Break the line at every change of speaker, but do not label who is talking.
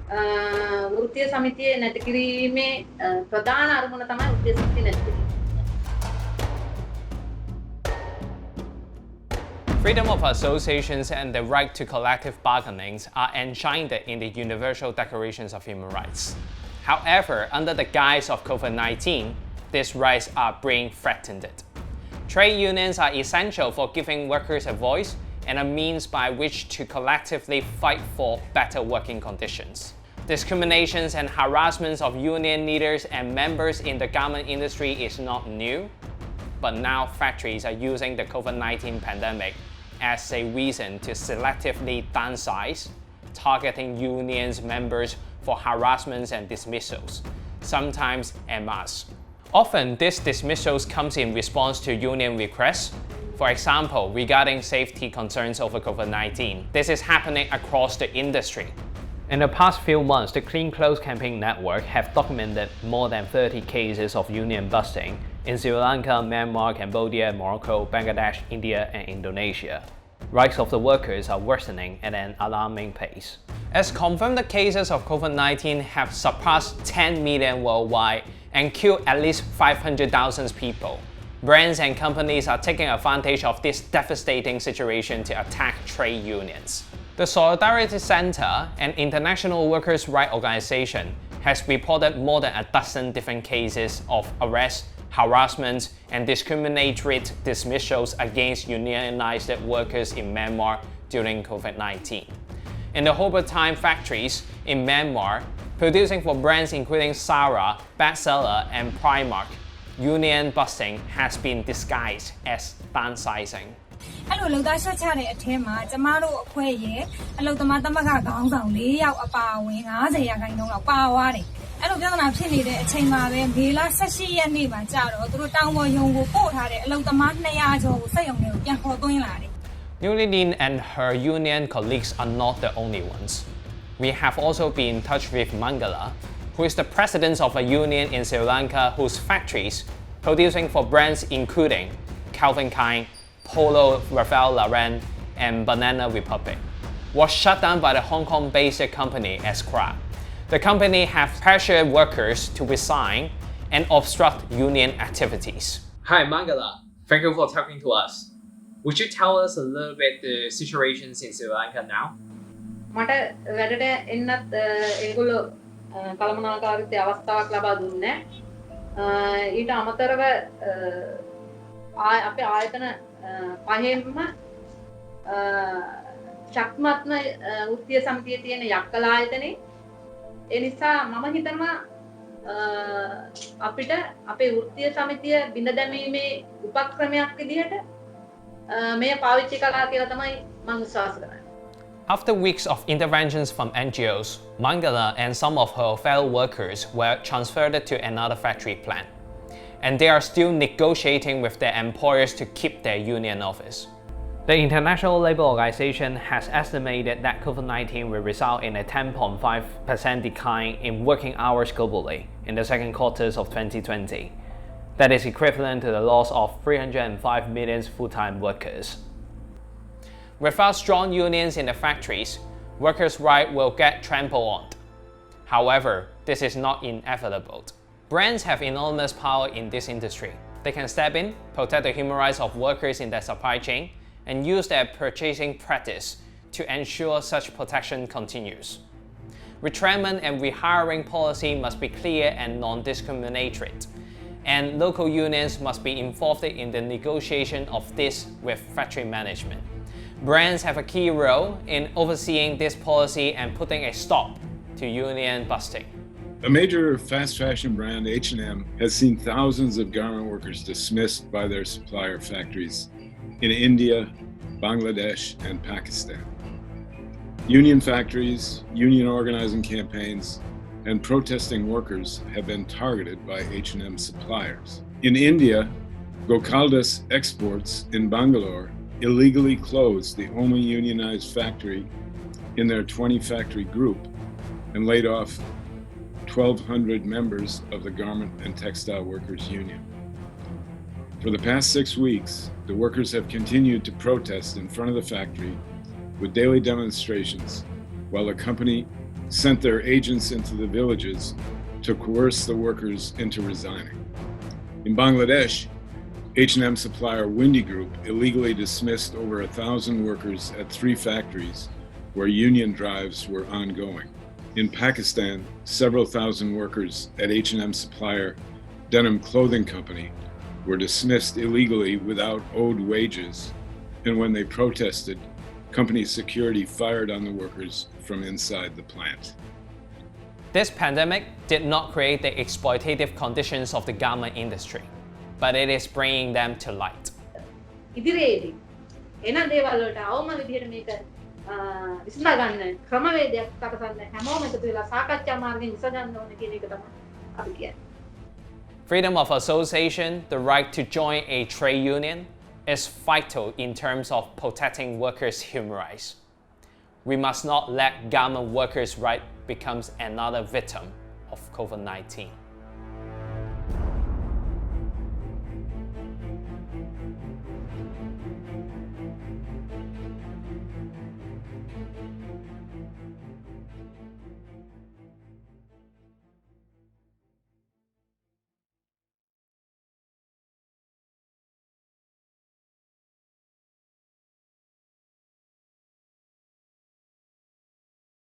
වෘත්තීය සමිතියේ නැති කිරීමේ ප්‍රධාන අරමුණ තමයි වෘත්තීය සමිතිය නැති කිරීම.
Freedom of associations and the right to collective bargainings are enshrined in the Universal Declarations of Human Rights. However, under the guise of COVID-19, these rights are being threatened. Trade unions are essential for giving workers a voice and a means by which to collectively fight for better working conditions. Discriminations and harassments of union leaders and members in the garment industry is not new, but now factories are using the COVID-19 pandemic as a reason to selectively downsize, targeting unions members for harassments and dismissals, sometimes en masse. Often, these dismissals comes in response to union requests, for example, regarding safety concerns over COVID-19. This is happening across the industry. In the past few months, the Clean Clothes Campaign Network have documented more than 30 cases of union busting in Sri Lanka, Myanmar, Cambodia, Morocco, Bangladesh, India, and Indonesia. Rights of the workers are worsening at an alarming pace. As confirmed cases of COVID-19 have surpassed 10 million worldwide and killed at least 500,000 people, brands and companies are taking advantage of this devastating situation to attack trade unions. The Solidarity Center, an international workers' rights organization, has reported more than a dozen different cases of arrest, harassment, and discriminatory dismissals against unionized workers in Myanmar during COVID-19. In the Hobartime factories in Myanmar, producing for brands including Zara, Bestseller, and Primark, union busting has been disguised as downsizing.
အဲ့လိုလုံသားရှော့ချတဲ့အထက်မှာကျမတို့အဖွဲ့ရဲ့အလုံသမားသမဂ္ဂခေါင်းဆောင်၄ယောက်အပါအဝင်90ရာခိုင်နှုန်းလောက်ပါသွားတယ်။အဲ့လိုပြဿနာဖြစ်နေတဲ့အချိန်မှာပဲမေလ18ရက်နေ့မှာကြာတော့သူတို့တောင်ပေါ်ရုံကိုပို့ထားတဲ့အလုံသမား200ကျော်ကိုစက်ရုံတွေကိုပြန်ခေါ်သွင်းလာတယ်။
Nulilin and her union colleagues are not the only ones. We have also been in touch with Mangala, who is the president of a union in Sri Lanka whose factories, producing for brands including Calvin Klein, Polo, Ralph Lauren, and Banana Republic, was shut down by the Hong Kong-based company Escra. The company has pressured workers to resign and obstruct union activities. Hi Mangala, thank you for talking to us. Would you tell us a little bit the situations in Sri Lanka now?
මට වැඩට එන්නත් ඒගොල්ලෝ කළමනාකාරීත්වය අවස්ථාවක් ලබා දුන්නේ. ඊට අමතරව අපේ ආයතන පහෙන්ම ශක්තිමත්ම වෘත්තීය සමිතියේ තියෙන යක්කල ආයතනේ ඒ නිසා මම හිතනවා අපිට අපේ වෘත්තීය සමිතිය බිඳ දැමීමේ උපක්‍රමයක් විදිහට මෙය පාවිච්චි කළා කියලා තමයි මම විශ්වාස කරන්නේ.
After weeks of interventions from NGOs, Mangala and some of her fellow workers were transferred to another factory plant, and they are still negotiating with their employers to keep their union office. The International Labour Organization has estimated that COVID-19 will result in a 10.5% decline in working hours globally in the second quarters of 2020. That is equivalent to the loss of 305 million full-time workers. Without strong unions in the factories, workers' rights will get trampled on. However, this is not inevitable. Brands have enormous power in this industry. They can step in, protect the human rights of workers in their supply chain, and use their purchasing practice to ensure such protection continues. Retrenchment and rehiring policy must be clear and non-discriminatory, and local unions must be involved in the negotiation of this with factory management. Brands have a key role in overseeing this policy and putting a stop to union busting.
A major fast fashion brand, H&M, has seen thousands of garment workers dismissed by their supplier factories in India, Bangladesh, and Pakistan. Union factories, union organizing campaigns, and protesting workers have been targeted by H&M suppliers. In India, Gokaldas Exports in Bangalore illegally closed the only unionized factory in their 20-factory group and laid off 1,200 members of the Garment and Textile Workers Union. For the past 6 weeks, the workers have continued to protest in front of the factory with daily demonstrations while the company sent their agents into the villages to coerce the workers into resigning. In Bangladesh, H&M supplier Windy Group illegally dismissed over 1,000 workers at 3 factories where union drives were ongoing. In Pakistan, several thousand workers at H&M supplier Denim Clothing Company were dismissed illegally without owed wages, and when they protested, company security fired on the workers from inside the plant.
This pandemic did not create the exploitative conditions of the garment industry, but it is bringing them to light.
ඉදිරියේදී එන දේවල් වලට අවම විදිහට මේක විසඳා ගන්න ක්‍රමවේදයක් සකසන්න හැමෝම එකතු වෙලා සාකච්ඡා මාර්ගයෙන් විසඳන්න ඕනේ කියන එක තමයි අපි කියන්නේ.
Freedom of association, the right to join a trade union, is vital in terms of protecting workers' human rights. We must not let garment workers' rights become another victim of COVID-19.